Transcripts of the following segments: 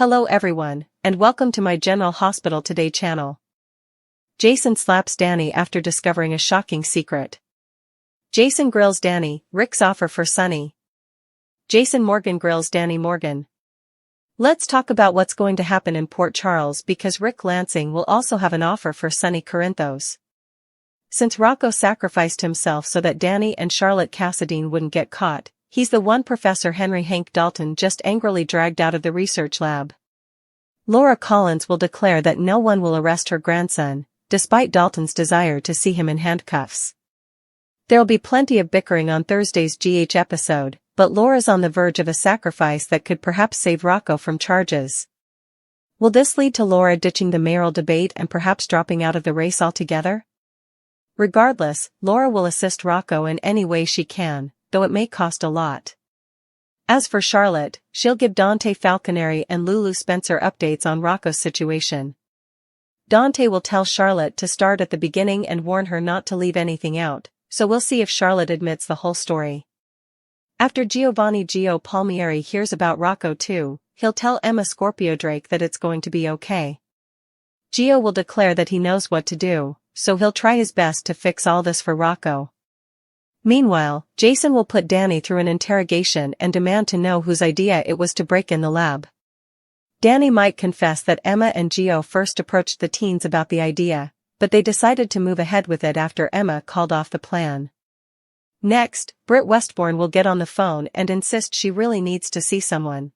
Hello everyone, and welcome to my General Hospital Today channel. Jason slaps Danny after discovering a shocking secret. Jason grills Danny, Rick's offer for Sunny. Jason Morgan grills Danny Morgan. Let's talk about what's going to happen in Port Charles because Rick Lansing will also have an offer for Sunny Corinthos. Since Rocco sacrificed himself so that Danny and Charlotte Cassadine wouldn't get caught, he's the one Professor Henry Hank Dalton just angrily dragged out of the research lab. Laura Collins will declare that no one will arrest her grandson, despite Dalton's desire to see him in handcuffs. There'll be plenty of bickering on Thursday's GH episode, but Laura's on the verge of a sacrifice that could perhaps save Rocco from charges. Will this lead to Laura ditching the mayoral debate and perhaps dropping out of the race altogether? Regardless, Laura will assist Rocco in any way she can, though it may cost a lot. As for Charlotte, she'll give Dante Falconeri and Lulu Spencer updates on Rocco's situation. Dante will tell Charlotte to start at the beginning and warn her not to leave anything out, so we'll see if Charlotte admits the whole story. After Giovanni Gio Palmieri hears about Rocco too, he'll tell Emma Scorpio Drake that it's going to be okay. Gio will declare that he knows what to do, so he'll try his best to fix all this for Rocco. Meanwhile, Jason will put Danny through an interrogation and demand to know whose idea it was to break in the lab. Danny might confess that Emma and Gio first approached the teens about the idea, but they decided to move ahead with it after Emma called off the plan. Next, Britt Westbourne will get on the phone and insist she really needs to see someone.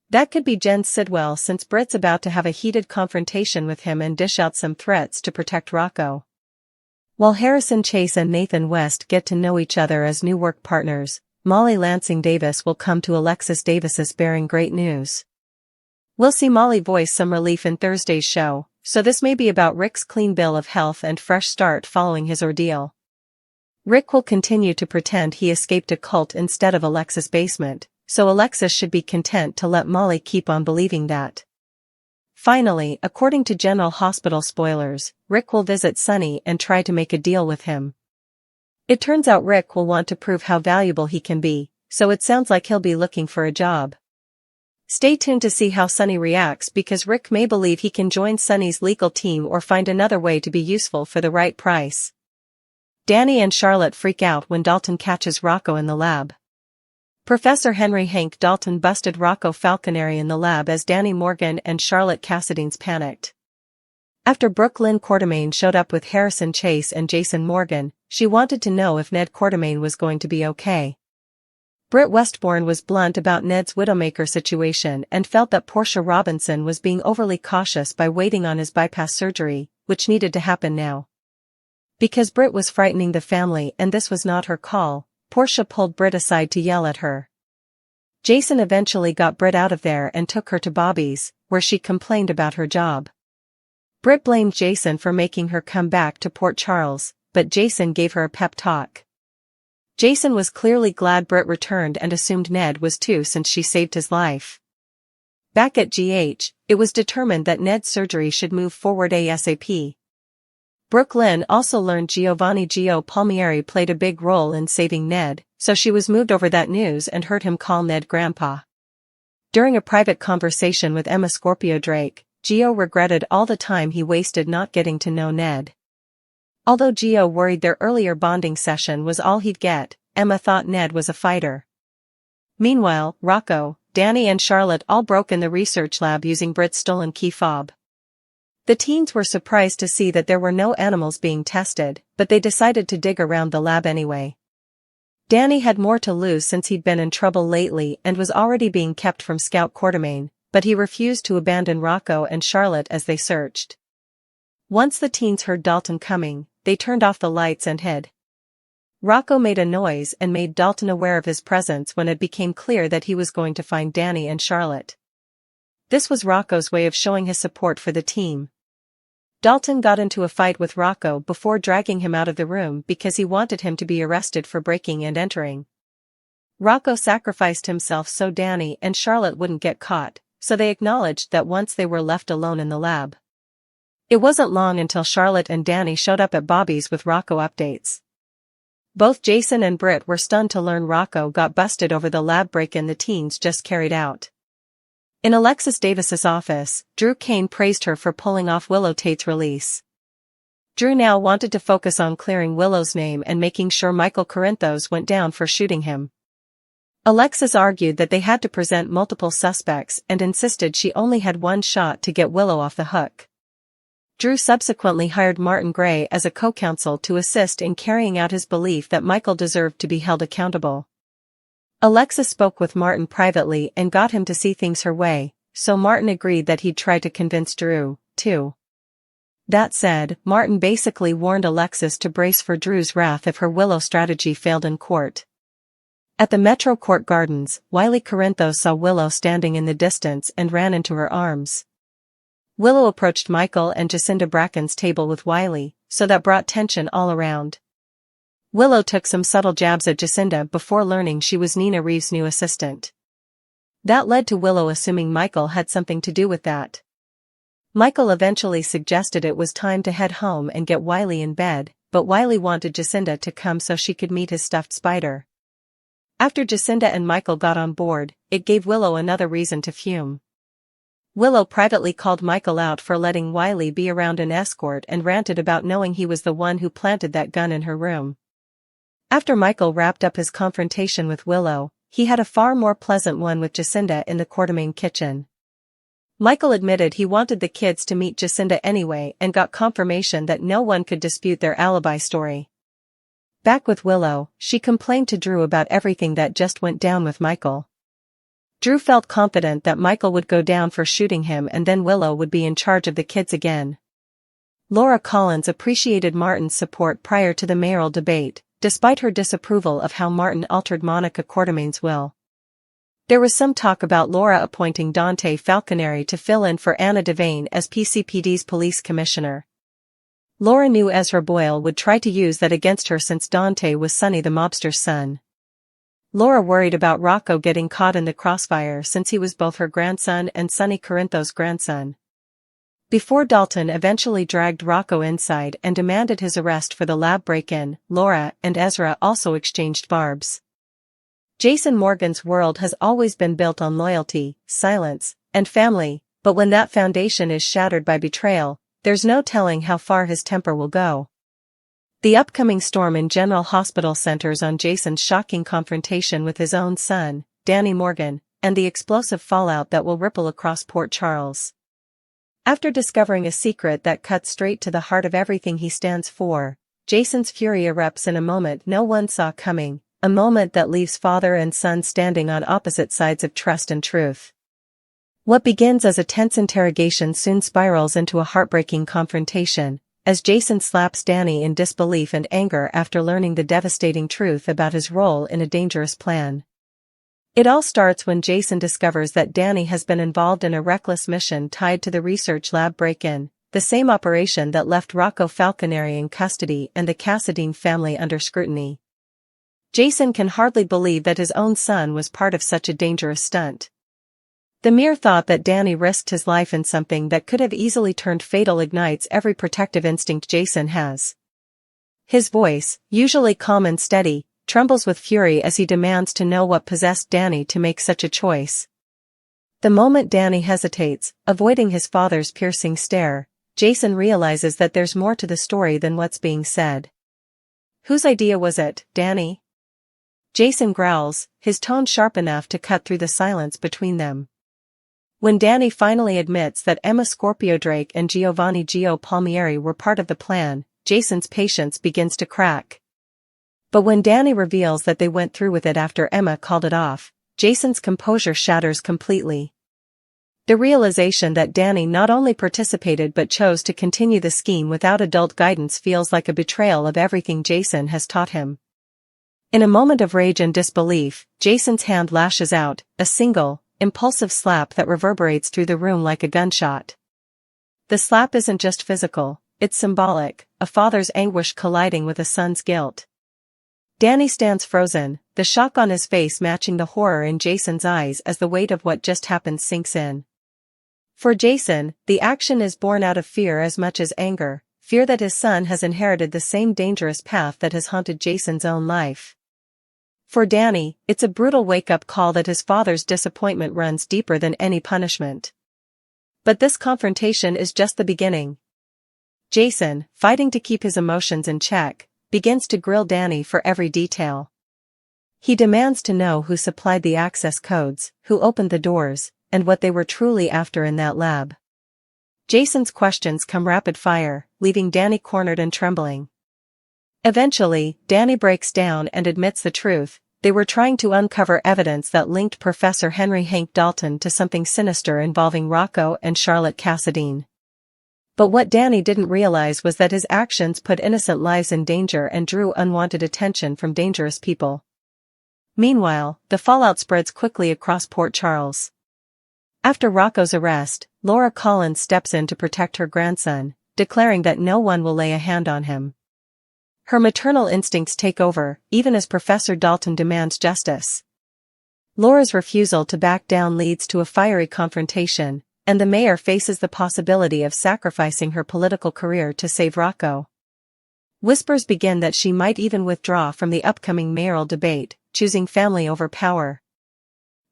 That could be Jen Sidwell since Britt's about to have a heated confrontation with him and dish out some threats to protect Rocco. While Harrison Chase and Nathan West get to know each other as new work partners, Molly Lansing Davis will come to Alexis Davis's bearing great news. We'll see Molly voice some relief in Thursday's show, so this may be about Rick's clean bill of health and fresh start following his ordeal. Rick will continue to pretend he escaped a cult instead of Alexis' basement, so Alexis should be content to let Molly keep on believing that. Finally, according to General Hospital spoilers, Rick will visit Sunny and try to make a deal with him. It turns out Rick will want to prove how valuable he can be, so it sounds like he'll be looking for a job. Stay tuned to see how Sunny reacts because Rick may believe he can join Sunny's legal team or find another way to be useful for the right price. Danny and Charlotte freak out when Dalton catches Rocco in the lab. Professor Henry Hank Dalton busted Rocco Falconeri in the lab as Danny Morgan and Charlotte Cassadines panicked. After Brooklyn Quartermaine showed up with Harrison Chase and Jason Morgan, she wanted to know if Ned Quartermaine was going to be okay. Britt Westbourne was blunt about Ned's Widowmaker situation and felt that Portia Robinson was being overly cautious by waiting on his bypass surgery, which needed to happen now. Because Britt was frightening the family and this was not her call, Portia pulled Britt aside to yell at her. Jason eventually got Britt out of there and took her to Bobby's, where she complained about her job. Britt blamed Jason for making her come back to Port Charles, but Jason gave her a pep talk. Jason was clearly glad Britt returned and assumed Ned was too since she saved his life. Back at GH, it was determined that Ned's surgery should move forward ASAP. Brooklyn also learned Giovanni Gio Palmieri played a big role in saving Ned, so she was moved over that news and heard him call Ned Grandpa. During a private conversation with Emma Scorpio Drake, Gio regretted all the time he wasted not getting to know Ned. Although Gio worried their earlier bonding session was all he'd get, Emma thought Ned was a fighter. Meanwhile, Rocco, Danny and Charlotte all broke in the research lab using Britt's stolen key fob. The teens were surprised to see that there were no animals being tested, but they decided to dig around the lab anyway. Danny had more to lose since he'd been in trouble lately and was already being kept from Scout Quartermaine, but he refused to abandon Rocco and Charlotte as they searched. Once the teens heard Dalton coming, they turned off the lights and hid. Rocco made a noise and made Dalton aware of his presence when it became clear that he was going to find Danny and Charlotte. This was Rocco's way of showing his support for the team. Dalton got into a fight with Rocco before dragging him out of the room because he wanted him to be arrested for breaking and entering. Rocco sacrificed himself so Danny and Charlotte wouldn't get caught, so they acknowledged that once they were left alone in the lab. It wasn't long until Charlotte and Danny showed up at Bobby's with Rocco updates. Both Jason and Britt were stunned to learn Rocco got busted over the lab break-in the teens just carried out. In Alexis Davis's office, Drew Kane praised her for pulling off Willow Tate's release. Drew now wanted to focus on clearing Willow's name and making sure Michael Corinthos went down for shooting him. Alexis argued that they had to present multiple suspects and insisted she only had one shot to get Willow off the hook. Drew subsequently hired Martin Gray as a co-counsel to assist in carrying out his belief that Michael deserved to be held accountable. Alexis spoke with Martin privately and got him to see things her way, so Martin agreed that he'd try to convince Drew, too. That said, Martin basically warned Alexis to brace for Drew's wrath if her Willow strategy failed in court. At the Metro Court Gardens, Wiley Corinthos saw Willow standing in the distance and ran into her arms. Willow approached Michael and Jacinda Bracken's table with Wiley, so that brought tension all around. Willow took some subtle jabs at Jacinda before learning she was Nina Reeves' new assistant. That led to Willow assuming Michael had something to do with that. Michael eventually suggested it was time to head home and get Wiley in bed, but Wiley wanted Jacinda to come so she could meet his stuffed spider. After Jacinda and Michael got on board, it gave Willow another reason to fume. Willow privately called Michael out for letting Wiley be around an escort and ranted about knowing he was the one who planted that gun in her room. After Michael wrapped up his confrontation with Willow, he had a far more pleasant one with Jacinda in the Quartermaine kitchen. Michael admitted he wanted the kids to meet Jacinda anyway and got confirmation that no one could dispute their alibi story. Back with Willow, she complained to Drew about everything that just went down with Michael. Drew felt confident that Michael would go down for shooting him and then Willow would be in charge of the kids again. Laura Collins appreciated Martin's support prior to the mayoral debate, despite her disapproval of how Martin altered Monica Quartermaine's will. There was some talk about Laura appointing Dante Falconeri to fill in for Anna Devane as PCPD's police commissioner. Laura knew Ezra Boyle would try to use that against her since Dante was Sonny the mobster's son. Laura worried about Rocco getting caught in the crossfire since he was both her grandson and Sonny Corinthos' grandson. Before Dalton eventually dragged Rocco inside and demanded his arrest for the lab break-in, Laura and Ezra also exchanged barbs. Jason Morgan's world has always been built on loyalty, silence, and family, but when that foundation is shattered by betrayal, there's no telling how far his temper will go. The upcoming storm in General Hospital centers on Jason's shocking confrontation with his own son, Danny Morgan, and the explosive fallout that will ripple across Port Charles. After discovering a secret that cuts straight to the heart of everything he stands for, Jason's fury erupts in a moment no one saw coming, a moment that leaves father and son standing on opposite sides of trust and truth. What begins as a tense interrogation soon spirals into a heartbreaking confrontation, as Jason slaps Danny in disbelief and anger after learning the devastating truth about his role in a dangerous plan. It all starts when Jason discovers that Danny has been involved in a reckless mission tied to the research lab break-in, the same operation that left Rocco Falconeri in custody and the Cassadine family under scrutiny. Jason can hardly believe that his own son was part of such a dangerous stunt. The mere thought that Danny risked his life in something that could have easily turned fatal ignites every protective instinct Jason has. His voice, usually calm and steady, trembles with fury as he demands to know what possessed Danny to make such a choice. The moment Danny hesitates, avoiding his father's piercing stare, Jason realizes that there's more to the story than what's being said. Whose idea was it, Danny? Jason growls, his tone sharp enough to cut through the silence between them. When Danny finally admits that Emma Scorpio Drake and Giovanni Gio Palmieri were part of the plan, Jason's patience begins to crack. But when Danny reveals that they went through with it after Emma called it off, Jason's composure shatters completely. The realization that Danny not only participated but chose to continue the scheme without adult guidance feels like a betrayal of everything Jason has taught him. In a moment of rage and disbelief, Jason's hand lashes out, a single, impulsive slap that reverberates through the room like a gunshot. The slap isn't just physical, it's symbolic, a father's anguish colliding with a son's guilt. Danny stands frozen, the shock on his face matching the horror in Jason's eyes as the weight of what just happened sinks in. For Jason, the action is born out of fear as much as anger, fear that his son has inherited the same dangerous path that has haunted Jason's own life. For Danny, it's a brutal wake-up call that his father's disappointment runs deeper than any punishment. But this confrontation is just the beginning. Jason, fighting to keep his emotions in check, begins to grill Danny for every detail. He demands to know who supplied the access codes, who opened the doors, and what they were truly after in that lab. Jason's questions come rapid fire, leaving Danny cornered and trembling. Eventually, Danny breaks down and admits the truth. They were trying to uncover evidence that linked Professor Henry Hank Dalton to something sinister involving Rocco and Charlotte Cassadine. But what Danny didn't realize was that his actions put innocent lives in danger and drew unwanted attention from dangerous people. Meanwhile, the fallout spreads quickly across Port Charles. After Rocco's arrest, Laura Collins steps in to protect her grandson, declaring that no one will lay a hand on him. Her maternal instincts take over, even as Professor Dalton demands justice. Laura's refusal to back down leads to a fiery confrontation, and the mayor faces the possibility of sacrificing her political career to save Rocco. Whispers begin that she might even withdraw from the upcoming mayoral debate, choosing family over power.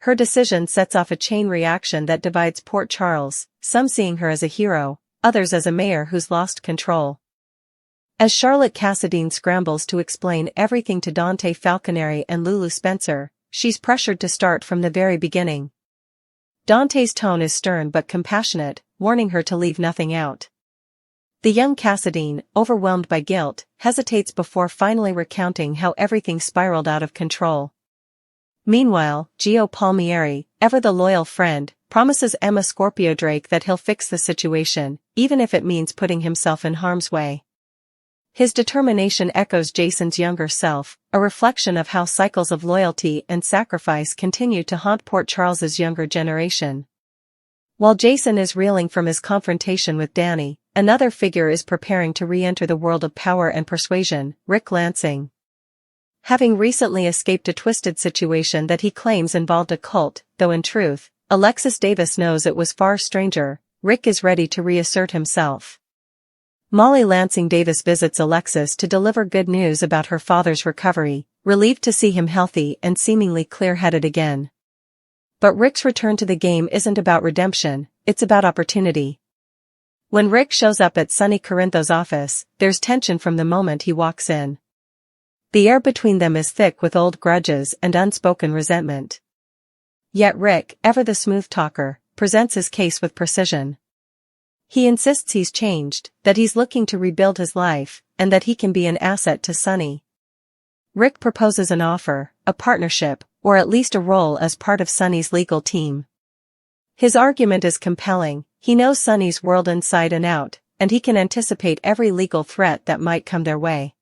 Her decision sets off a chain reaction that divides Port Charles, some seeing her as a hero, others as a mayor who's lost control. As Charlotte Cassadine scrambles to explain everything to Dante Falconeri and Lulu Spencer, she's pressured to start from the very beginning. Dante's tone is stern but compassionate, warning her to leave nothing out. The young Cassadine, overwhelmed by guilt, hesitates before finally recounting how everything spiraled out of control. Meanwhile, Gio Palmieri, ever the loyal friend, promises Emma Scorpio Drake that he'll fix the situation, even if it means putting himself in harm's way. His determination echoes Jason's younger self, a reflection of how cycles of loyalty and sacrifice continue to haunt Port Charles's younger generation. While Jason is reeling from his confrontation with Danny, another figure is preparing to re-enter the world of power and persuasion, Rick Lansing. Having recently escaped a twisted situation that he claims involved a cult, though in truth, Alexis Davis knows it was far stranger, Rick is ready to reassert himself. Molly Lansing Davis visits Alexis to deliver good news about her father's recovery, relieved to see him healthy and seemingly clear-headed again. But Rick's return to the game isn't about redemption, it's about opportunity. When Rick shows up at Sonny Corintho's office, there's tension from the moment he walks in. The air between them is thick with old grudges and unspoken resentment. Yet Rick, ever the smooth talker, presents his case with precision. He insists he's changed, that he's looking to rebuild his life, and that he can be an asset to Sonny. Rick proposes an offer, a partnership, or at least a role as part of Sonny's legal team. His argument is compelling. He knows Sonny's world inside and out, and he can anticipate every legal threat that might come their way.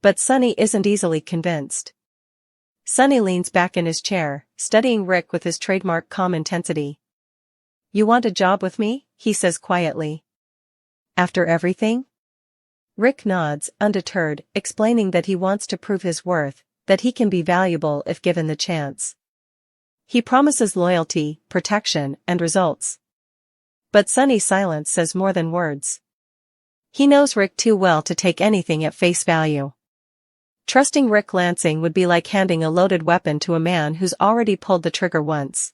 But Sonny isn't easily convinced. Sonny leans back in his chair, studying Rick with his trademark calm intensity. "You want a job with me?" he says quietly. "After everything?" Rick nods, undeterred, explaining that he wants to prove his worth, that he can be valuable if given the chance. He promises loyalty, protection, and results. But Sonny's silence says more than words. He knows Rick too well to take anything at face value. Trusting Rick Lansing would be like handing a loaded weapon to a man who's already pulled the trigger once.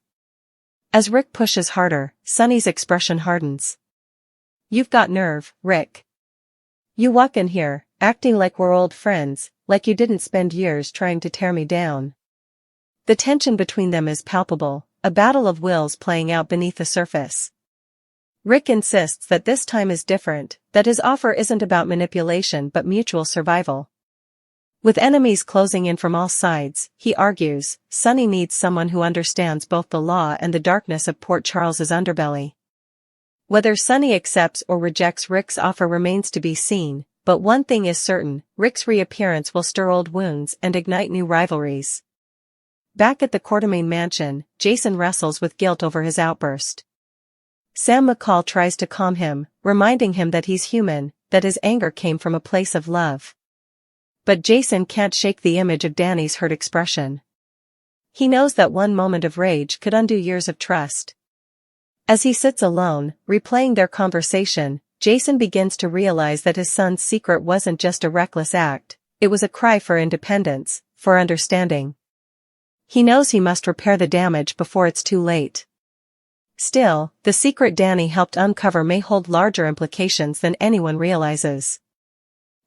As Rick pushes harder, Sonny's expression hardens. "You've got nerve, Rick. You walk in here, acting like we're old friends, like you didn't spend years trying to tear me down." The tension between them is palpable, a battle of wills playing out beneath the surface. Rick insists that this time is different, that his offer isn't about manipulation but mutual survival. With enemies closing in from all sides, he argues, Sonny needs someone who understands both the law and the darkness of Port Charles's underbelly. Whether Sonny accepts or rejects Rick's offer remains to be seen, but one thing is certain, Rick's reappearance will stir old wounds and ignite new rivalries. Back at the Quartermaine mansion, Jason wrestles with guilt over his outburst. Sam McCall tries to calm him, reminding him that he's human, that his anger came from a place of love. But Jason can't shake the image of Danny's hurt expression. He knows that one moment of rage could undo years of trust. As he sits alone, replaying their conversation, Jason begins to realize that his son's secret wasn't just a reckless act, it was a cry for independence, for understanding. He knows he must repair the damage before it's too late. Still, the secret Danny helped uncover may hold larger implications than anyone realizes.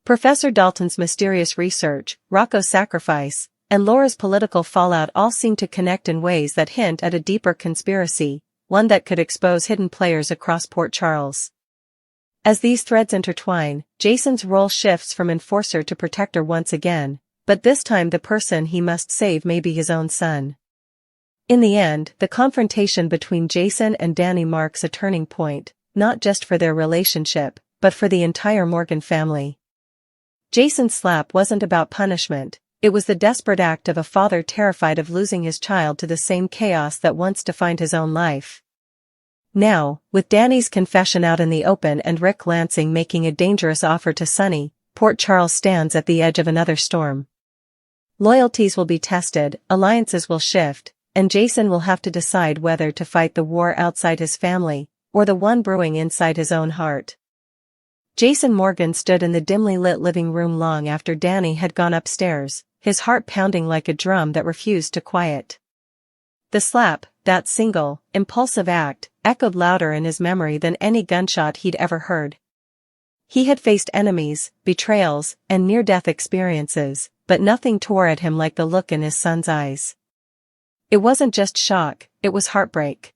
Professor Dalton's mysterious research, Rocco's sacrifice, and Laura's political fallout all seem to connect in ways that hint at a deeper conspiracy, one that could expose hidden players across Port Charles. As these threads intertwine, Jason's role shifts from enforcer to protector once again, but this time the person he must save may be his own son. In the end, the confrontation between Jason and Danny marks a turning point, not just for their relationship, but for the entire Morgan family. Jason's slap wasn't about punishment, it was the desperate act of a father terrified of losing his child to the same chaos that once defined his own life. Now, with Danny's confession out in the open and Rick Lansing making a dangerous offer to Sonny, Port Charles stands at the edge of another storm. Loyalties will be tested, alliances will shift, and Jason will have to decide whether to fight the war outside his family, or the one brewing inside his own heart. Jason Morgan stood in the dimly lit living room long after Danny had gone upstairs, his heart pounding like a drum that refused to quiet. The slap, that single, impulsive act, echoed louder in his memory than any gunshot he'd ever heard. He had faced enemies, betrayals, and near-death experiences, but nothing tore at him like the look in his son's eyes. It wasn't just shock, it was heartbreak.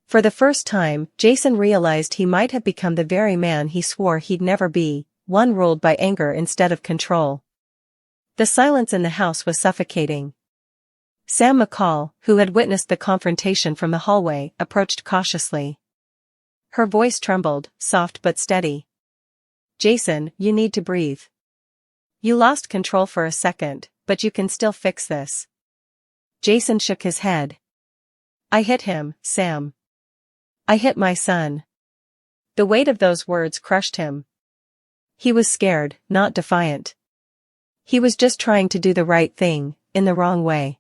For the first time, Jason realized he might have become the very man he swore he'd never be, one ruled by anger instead of control. The silence in the house was suffocating. Sam McCall, who had witnessed the confrontation from the hallway, approached cautiously. Her voice trembled, soft but steady. "Jason, you need to breathe. You lost control for a second, but you can still fix this." Jason shook his head. "I hit him, Sam. I hit my son." The weight of those words crushed him. He was scared, not defiant. He was just trying to do the right thing, in the wrong way.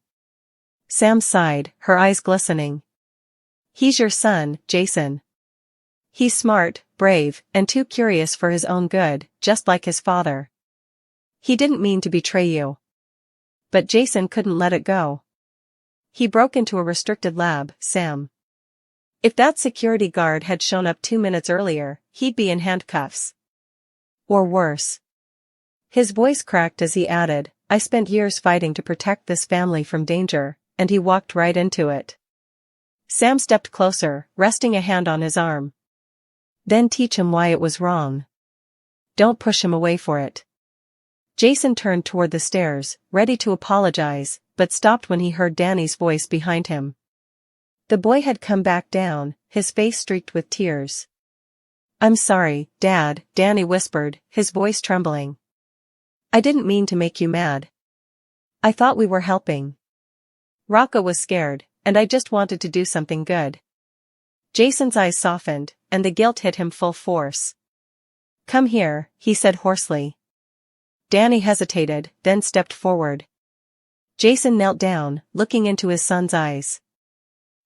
Sam sighed, her eyes glistening. "He's your son, Jason. He's smart, brave, and too curious for his own good, just like his father. He didn't mean to betray you." But Jason couldn't let it go. "He broke into a restricted lab, Sam. If that security guard had shown up 2 minutes earlier, he'd be in handcuffs. Or worse." His voice cracked as he added, "I spent years fighting to protect this family from danger, and he walked right into it." Sam stepped closer, resting a hand on his arm. "Then teach him why it was wrong. Don't push him away for it." Jason turned toward the stairs, ready to apologize, but stopped when he heard Danny's voice behind him. The boy had come back down, his face streaked with tears. "I'm sorry, Dad," Danny whispered, his voice trembling. "I didn't mean to make you mad. I thought we were helping. Rocco was scared, and I just wanted to do something good." Jason's eyes softened, and the guilt hit him full force. "Come here," he said hoarsely. Danny hesitated, then stepped forward. Jason knelt down, looking into his son's eyes.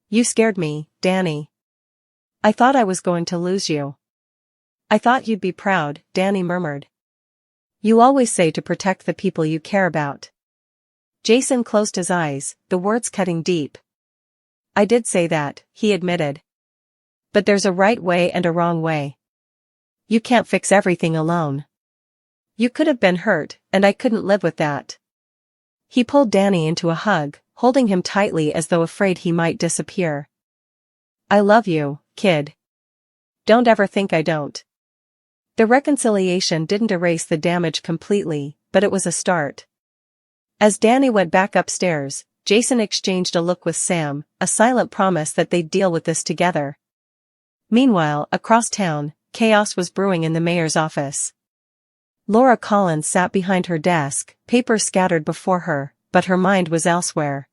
"You scared me, Danny. I thought I was going to lose you." "I thought you'd be proud," Danny murmured. "You always say to protect the people you care about." Jason closed his eyes, the words cutting deep. "I did say that," he admitted. "But there's a right way and a wrong way. You can't fix everything alone. You could have been hurt, and I couldn't live with that." He pulled Danny into a hug, holding him tightly as though afraid he might disappear. "I love you, kid. Don't ever think I don't." The reconciliation didn't erase the damage completely, but it was a start. As Danny went back upstairs, Jason exchanged a look with Sam, a silent promise that they'd deal with this together. Meanwhile, across town, chaos was brewing in the mayor's office. Laura Collins sat behind her desk, papers scattered before her, but her mind was elsewhere.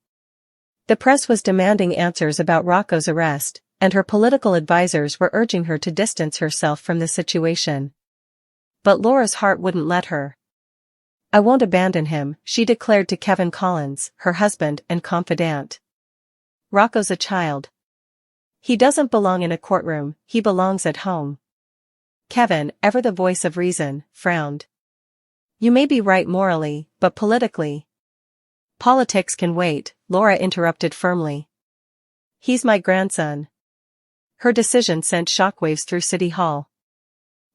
The press was demanding answers about Rocco's arrest, and her political advisors were urging her to distance herself from the situation. But Laura's heart wouldn't let her. "I won't abandon him," she declared to Kevin Collins, her husband and confidant. "Rocco's a child. He doesn't belong in a courtroom, he belongs at home." Kevin, ever the voice of reason, frowned. "You may be right morally, but politically. Politics can wait, Laura interrupted firmly. He's my grandson. Her decision sent shockwaves through City Hall.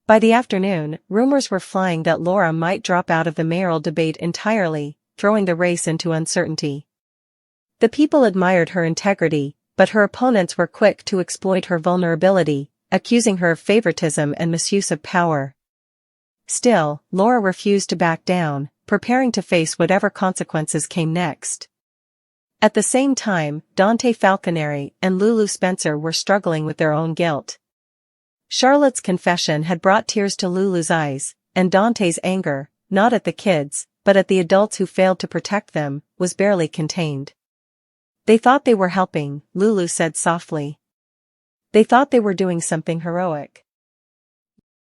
By the afternoon, rumors were flying that Laura might drop out of the mayoral debate entirely, throwing the race into uncertainty. The people admired her integrity, but her opponents were quick to exploit her vulnerability, accusing her of favoritism and misuse of power. Still, Laura refused to back down, preparing to face whatever consequences came next. At the same time, Dante Falconeri and Lulu Spencer were struggling with their own guilt. Charlotte's confession had brought tears to Lulu's eyes, and Dante's anger, not at the kids, but at the adults who failed to protect them, was barely contained. They thought they were helping, Lulu said softly. They thought they were doing something heroic.